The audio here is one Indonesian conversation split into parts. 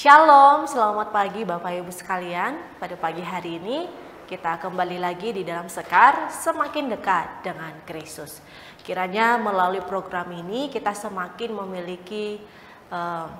Shalom, selamat pagi Bapak Ibu sekalian. Pada pagi hari ini kita kembali lagi di dalam Sekar Semakin Dekat dengan Kristus. Kiranya melalui program ini kita semakin memiliki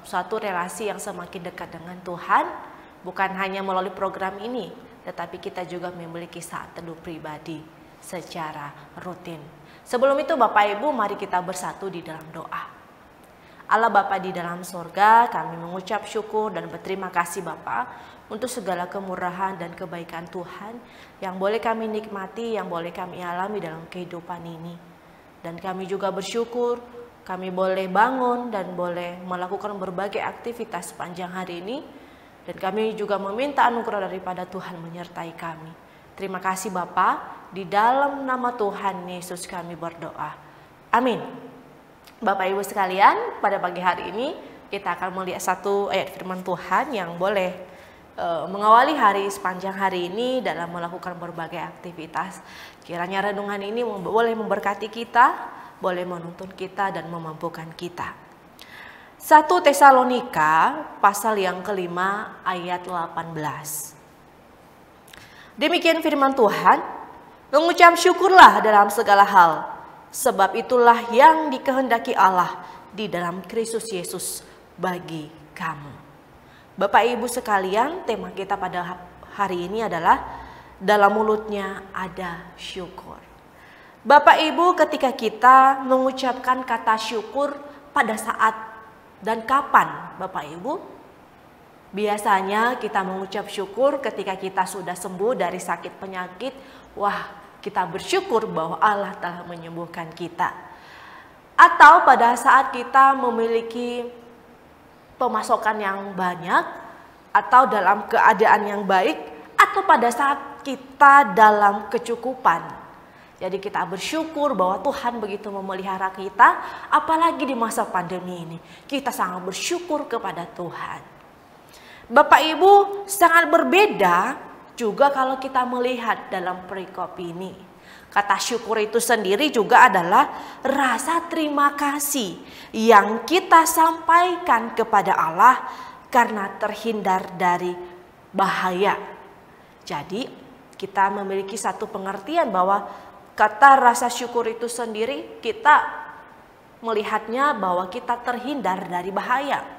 suatu relasi yang semakin dekat dengan Tuhan. Bukan hanya melalui program ini, tetapi kita juga memiliki saat teduh pribadi secara rutin. Sebelum itu Bapak Ibu, mari kita bersatu di dalam doa. Allah Bapa di dalam surga, kami mengucap syukur dan berterima kasih Bapa untuk segala kemurahan dan kebaikan Tuhan yang boleh kami nikmati, yang boleh kami alami dalam kehidupan ini. Dan kami juga bersyukur kami boleh bangun dan boleh melakukan berbagai aktivitas sepanjang hari ini. Dan kami juga meminta anugerah daripada Tuhan menyertai kami. Terima kasih Bapa, di dalam nama Tuhan Yesus kami berdoa. Amin. Bapak Ibu sekalian, pada pagi hari ini kita akan melihat satu ayat firman Tuhan yang boleh mengawali hari sepanjang hari ini dalam melakukan berbagai aktivitas. Kiranya renungan ini boleh memberkati kita, boleh menuntun kita dan memampukan kita. 1 Tesalonika pasal yang kelima ayat 18. Demikian firman Tuhan, mengucap syukurlah dalam segala hal. Sebab itulah yang dikehendaki Allah di dalam Kristus Yesus bagi kamu. Bapak Ibu sekalian, tema kita pada hari ini adalah dalam mulutnya ada syukur. Bapak Ibu, ketika kita mengucapkan kata syukur pada saat dan kapan Bapak Ibu? Biasanya kita mengucap syukur ketika kita sudah sembuh dari sakit penyakit. Wah, kita bersyukur bahwa Allah telah menyembuhkan kita. Atau pada saat kita memiliki pemasukan yang banyak, atau dalam keadaan yang baik, atau pada saat kita dalam kecukupan. Jadi kita bersyukur bahwa Tuhan begitu memelihara kita, apalagi di masa pandemi ini. Kita sangat bersyukur kepada Tuhan. Bapak Ibu, sangat berbeda juga kalau kita melihat dalam perikop ini. Kata syukur itu sendiri juga adalah rasa terima kasih yang kita sampaikan kepada Allah karena terhindar dari bahaya. Jadi kita memiliki satu pengertian bahwa kata rasa syukur itu sendiri kita melihatnya bahwa kita terhindar dari bahaya.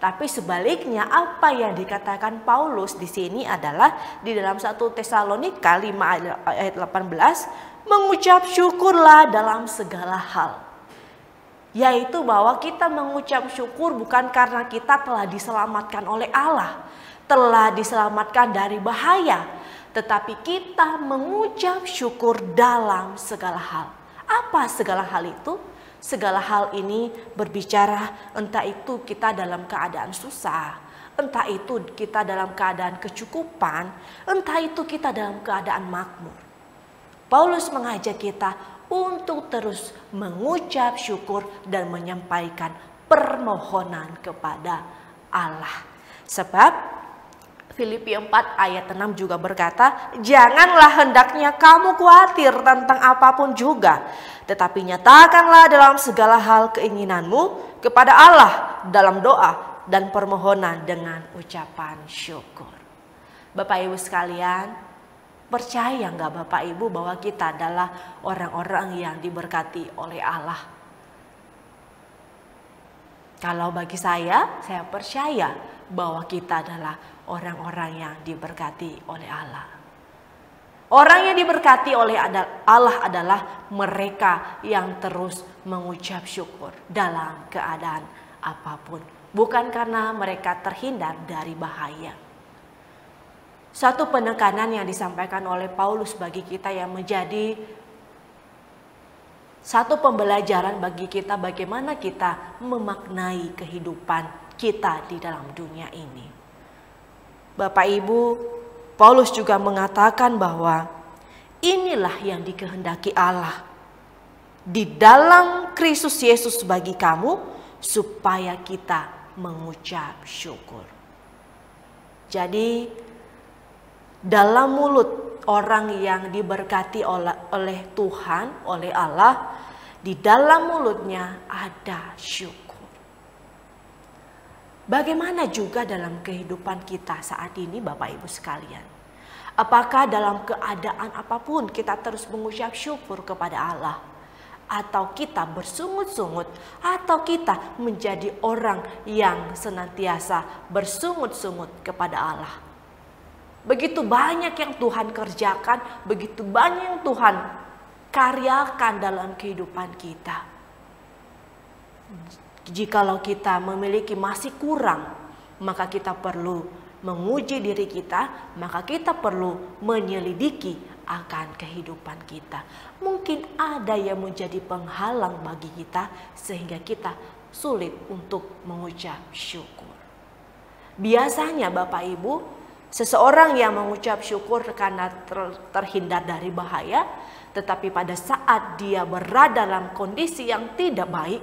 Tapi sebaliknya apa yang dikatakan Paulus di sini adalah di dalam 1 Tesalonika 5 ayat 18, mengucap syukurlah dalam segala hal. Yaitu bahwa kita mengucap syukur bukan karena kita telah diselamatkan oleh Allah, telah diselamatkan dari bahaya, tetapi kita mengucap syukur dalam segala hal. Apa segala hal itu? Segala hal ini berbicara entah itu kita dalam keadaan susah, entah itu kita dalam keadaan kecukupan, entah itu kita dalam keadaan makmur. Paulus mengajak kita untuk terus mengucap syukur dan menyampaikan permohonan kepada Allah. Sebab Filipi 4 ayat 6 juga berkata, janganlah hendaknya kamu khawatir tentang apapun juga, tetapi nyatakanlah dalam segala hal keinginanmu kepada Allah dalam doa dan permohonan dengan ucapan syukur. Bapak Ibu sekalian, percaya nggak Bapak Ibu bahwa kita adalah orang-orang yang diberkati oleh Allah? Kalau bagi saya percaya bahwa kita adalah orang-orang yang diberkati oleh Allah. Orang yang diberkati oleh Allah adalah mereka yang terus mengucap syukur dalam keadaan apapun. Bukan karena mereka terhindar dari bahaya. Satu penekanan yang disampaikan oleh Paulus bagi kita yang menjadi satu pembelajaran bagi kita bagaimana kita memaknai kehidupan kita di dalam dunia ini. Bapak Ibu, Paulus juga mengatakan bahwa inilah yang dikehendaki Allah di dalam Kristus Yesus bagi kamu supaya kita mengucap syukur. Jadi dalam mulut orang yang diberkati oleh Tuhan, oleh Allah, di dalam mulutnya ada syukur. Bagaimana juga dalam kehidupan kita saat ini Bapak Ibu sekalian? Apakah dalam keadaan apapun kita terus mengucap syukur kepada Allah? Atau kita bersungut-sungut? Atau kita menjadi orang yang senantiasa bersungut-sungut kepada Allah? Begitu banyak yang Tuhan kerjakan, begitu banyak yang Tuhan karyakan dalam kehidupan kita. Jikalau kita memiliki masih kurang, maka kita perlu menguji diri kita, maka kita perlu menyelidiki akan kehidupan kita. Mungkin ada yang menjadi penghalang bagi kita sehingga kita sulit untuk mengucap syukur. Biasanya Bapak Ibu, seseorang yang mengucap syukur karena terhindar dari bahaya, tetapi pada saat dia berada dalam kondisi yang tidak baik,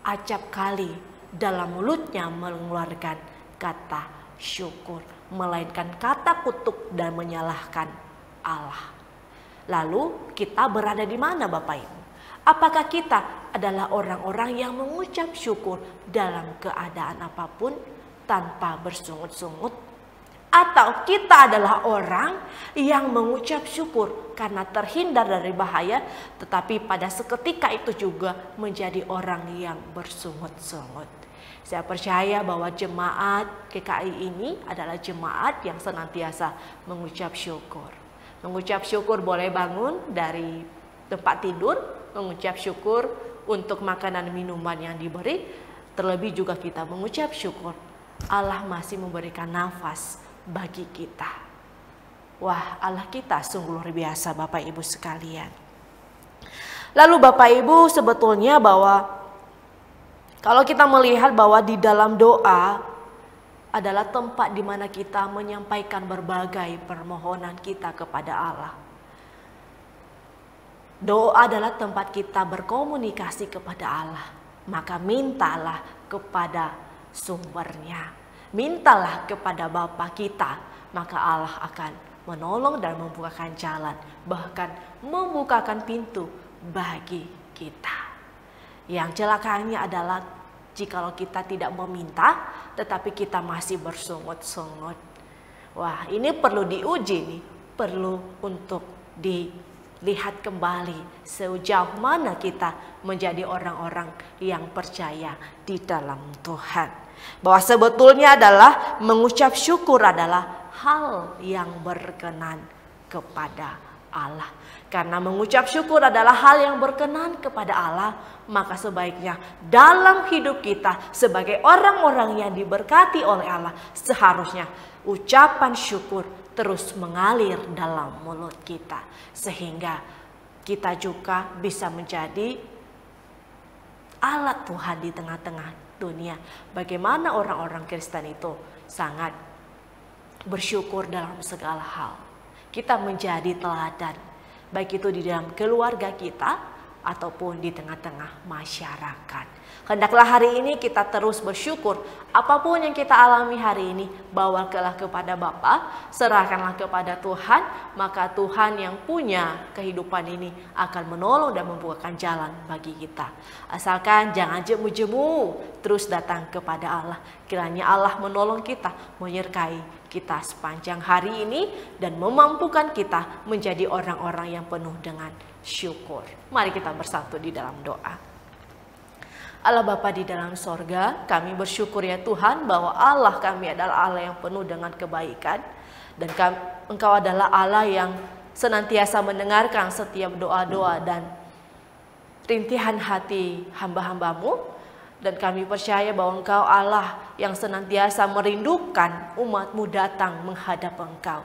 acap kali dalam mulutnya mengeluarkan kata syukur, melainkan kata kutuk dan menyalahkan Allah. Lalu kita berada di mana Bapak Ibu? Apakah kita adalah orang-orang yang mengucap syukur dalam keadaan apapun tanpa bersungut-sungut? Atau kita adalah orang yang mengucap syukur karena terhindar dari bahaya, tetapi pada seketika itu juga menjadi orang yang bersungut-sungut. Saya percaya bahwa jemaat GKI ini adalah jemaat yang senantiasa mengucap syukur. Mengucap syukur boleh bangun dari tempat tidur, mengucap syukur untuk makanan minuman yang diberi, terlebih juga kita mengucap syukur Allah masih memberikan nafas bagi kita. Wah, Allah kita sungguh luar biasa Bapak Ibu sekalian. Lalu Bapak Ibu, sebetulnya bahwa kalau kita melihat bahwa di dalam doa adalah tempat di mana kita menyampaikan berbagai permohonan kita kepada Allah. Doa adalah tempat kita berkomunikasi kepada Allah. Maka mintalah kepada sumbernya. Mintalah kepada Bapa kita, maka Allah akan menolong dan membukakan jalan, bahkan membukakan pintu bagi kita. Yang celakanya adalah jikalau kita tidak meminta, tetapi kita masih bersungut-sungut. Wah, ini perlu diuji nih, perlu untuk dilihat kembali sejauh mana kita menjadi orang-orang yang percaya di dalam Tuhan. Bahwa sebetulnya adalah mengucap syukur adalah hal yang berkenan kepada Allah. Karena mengucap syukur adalah hal yang berkenan kepada Allah, maka sebaiknya dalam hidup kita sebagai orang-orang yang diberkati oleh Allah, seharusnya ucapan syukur terus mengalir dalam mulut kita. Sehingga kita juga bisa menjadi alat Tuhan di tengah-tengah dunia. Bagaimana orang-orang Kristen itu sangat bersyukur dalam segala hal. Kita menjadi teladan, baik itu di dalam keluarga kita ataupun di tengah-tengah masyarakat. Hendaklah hari ini kita terus bersyukur. Apapun yang kita alami hari ini, bawakanlah kepada Bapa, serahkanlah kepada Tuhan, maka Tuhan yang punya kehidupan ini akan menolong dan membukakan jalan bagi kita. Asalkan jangan jemu-jemu, terus datang kepada Allah. Kiranya Allah menolong kita, menyertai kita sepanjang hari ini dan memampukan kita menjadi orang-orang yang penuh dengan syukur. Mari kita bersatu di dalam doa. Allah Bapa di dalam sorga, kami bersyukur ya Tuhan bahwa Allah kami adalah Allah yang penuh dengan kebaikan. Dan Engkau adalah Allah yang senantiasa mendengarkan setiap doa-doa dan rintihan hati hamba-hambamu. Dan kami percaya bahwa Engkau Allah yang senantiasa merindukan umat-Mu datang menghadap Engkau.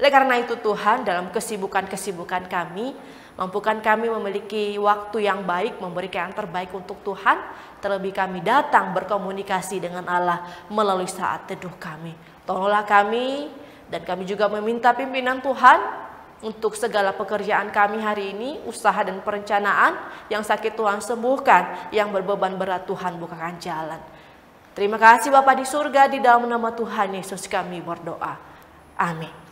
Oleh karena itu Tuhan, dalam kesibukan-kesibukan kami, mampukan kami memiliki waktu yang baik, memberikan yang terbaik untuk Tuhan. Terlebih kami datang berkomunikasi dengan Allah melalui saat teduh kami. Tolonglah kami, dan kami juga meminta pimpinan Tuhan untuk segala pekerjaan kami hari ini, usaha dan perencanaan. Yang sakit Tuhan sembuhkan, yang berbeban berat Tuhan bukakan jalan. Terima kasih Bapa di surga, di dalam nama Tuhan Yesus kami berdoa. Amin.